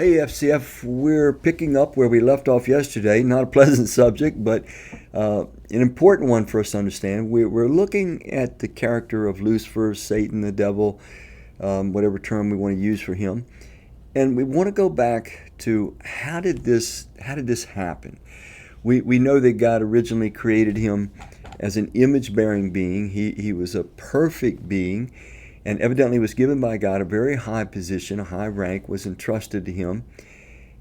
Hey, FCF, we're picking up where we left off yesterday. Not a pleasant subject, but an important one for us to understand. We're looking at the character of Lucifer, Satan, the devil, whatever term we want to use for him. And we want to go back to how did this happen? We know that God originally created him as an image-bearing being. He was a perfect being, and evidently was given by God a very high position, a high rank was entrusted to him.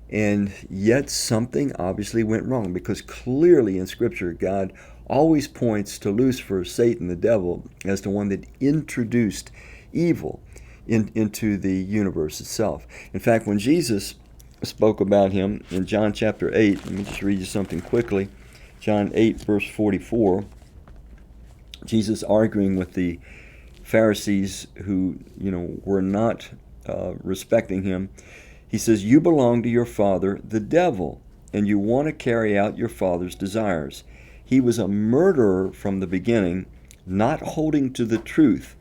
And yet something obviously went wrong, because clearly in Scripture God always points to Lucifer, Satan, the devil, as the one that introduced evil into the universe itself. In fact, when Jesus spoke about him in John chapter 8, let me just read you something quickly. John 8 verse 44, Jesus arguing with the Pharisees who, were not respecting him. He says, "You belong to your father, the devil, and you want to carry out your father's desires. He was a murderer from the beginning, not holding to the truth,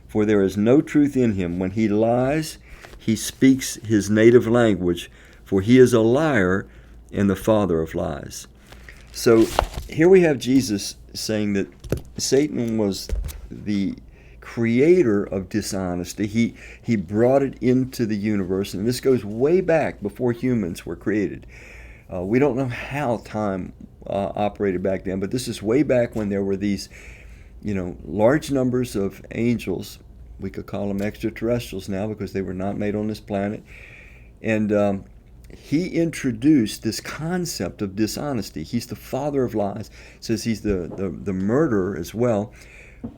for there is no truth in him. When he lies, he speaks his native language, for he is a liar and the father of lies." So here we have Jesus saying that Satan was the creator of dishonesty. He brought it into the universe, and this goes way back before humans were created. We don't know how time operated back then, but this is way back when there were these, large numbers of angels. We could call them extraterrestrials now because they were not made on this planet. And he introduced this concept of dishonesty. He's the father of lies. Says he's the murderer as well.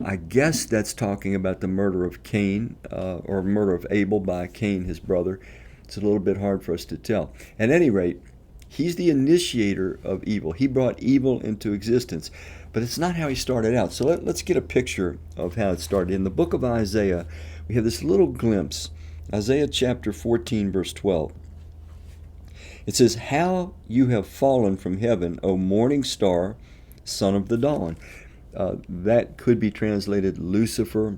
I guess that's talking about the murder of Cain, or murder of Abel by Cain, his brother. It's a little bit hard for us to tell. At any rate, he's the initiator of evil. He brought evil into existence. But it's not how he started out. So let's get a picture of how it started. In the book of Isaiah, we have this little glimpse. Isaiah chapter 14, verse 12. It says, "How you have fallen from heaven, O morning star, son of the dawn." That could be translated Lucifer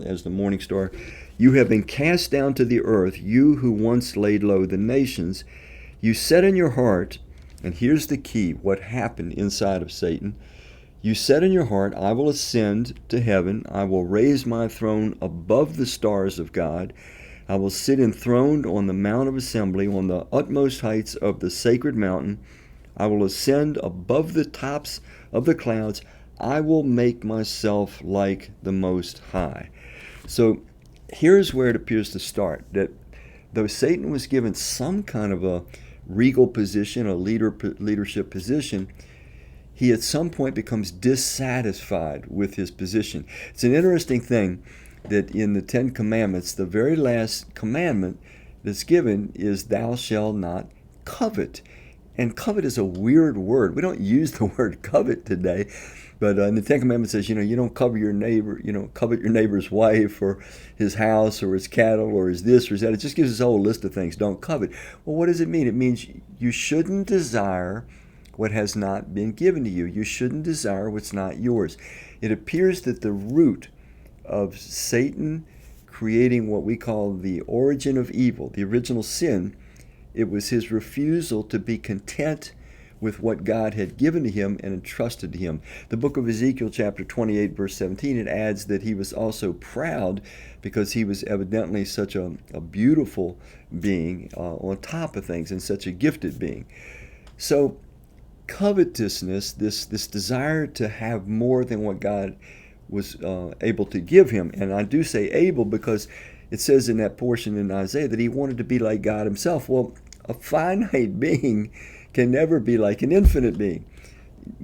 as the morning star. "You have been cast down to the earth, you who once laid low the nations. You said in your heart," and here's the key, what happened inside of Satan. "You said in your heart, I will ascend to heaven. I will raise my throne above the stars of God. I will sit enthroned on the Mount of Assembly, on the utmost heights of the sacred mountain. I will ascend above the tops of the clouds. I will make myself like the Most High." So here's where it appears to start, that though Satan was given some kind of a regal position, a leadership position, he at some point becomes dissatisfied with his position. It's an interesting thing that in the Ten Commandments, the very last commandment that's given is, "Thou shalt not covet." And covet is a weird word. We don't use the word covet today. But in the Ten Commandments says, you don't covet your neighbor, covet your neighbor's wife or his house or his cattle or his this or his that. It just gives us a whole list of things. Don't covet. Well, what does it mean? It means you shouldn't desire what has not been given to you. You shouldn't desire what's not yours. It appears that the root of Satan creating what we call the origin of evil, the original sin, it was his refusal to be content with what God had given to him and entrusted to him. The book of Ezekiel chapter 28 verse 17, it adds that he was also proud because he was evidently such a beautiful being on top of things, and such a gifted being. So covetousness, this desire to have more than what God was able to give him, and I do say able because it says in that portion in Isaiah that he wanted to be like God himself. Well, a finite being can never be like an infinite being.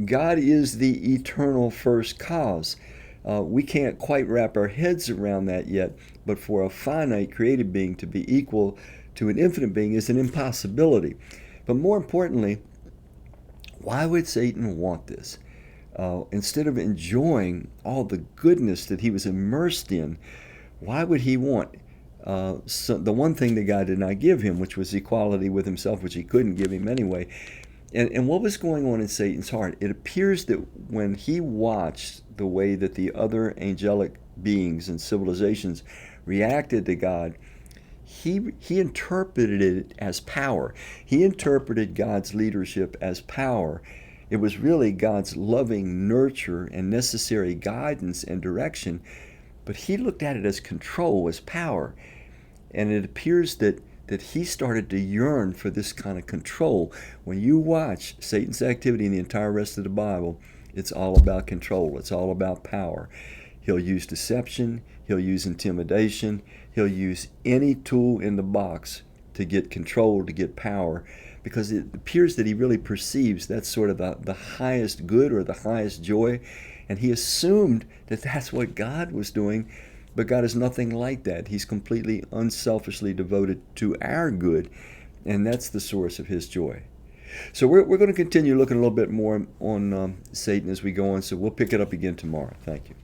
God is the eternal first cause. We can't quite wrap our heads around that yet, but for a finite created being to be equal to an infinite being is an impossibility. But more importantly, why would Satan want this? Instead of enjoying all the goodness that he was immersed in, why would he want the one thing that God did not give him, which was equality with himself, which he couldn't give him anyway? And what was going on in Satan's heart? It appears that when he watched the way that the other angelic beings and civilizations reacted to God, he interpreted it as power. He interpreted God's leadership as power. It was really God's loving nurture and necessary guidance and direction, but he looked at it as control, as power. And it appears that he started to yearn for this kind of control. When you watch Satan's activity in the entire rest of the Bible, it's all about control. It's all about power. He'll use deception. He'll use intimidation. He'll use any tool in the box to get control, to get power, because it appears that he really perceives that's sort of the highest good or the highest joy. And he assumed that that's what God was doing, but God is nothing like that. He's completely unselfishly devoted to our good, and that's the source of his joy. So we're going to continue looking a little bit more on Satan as we go on, so we'll pick it up again tomorrow. Thank you.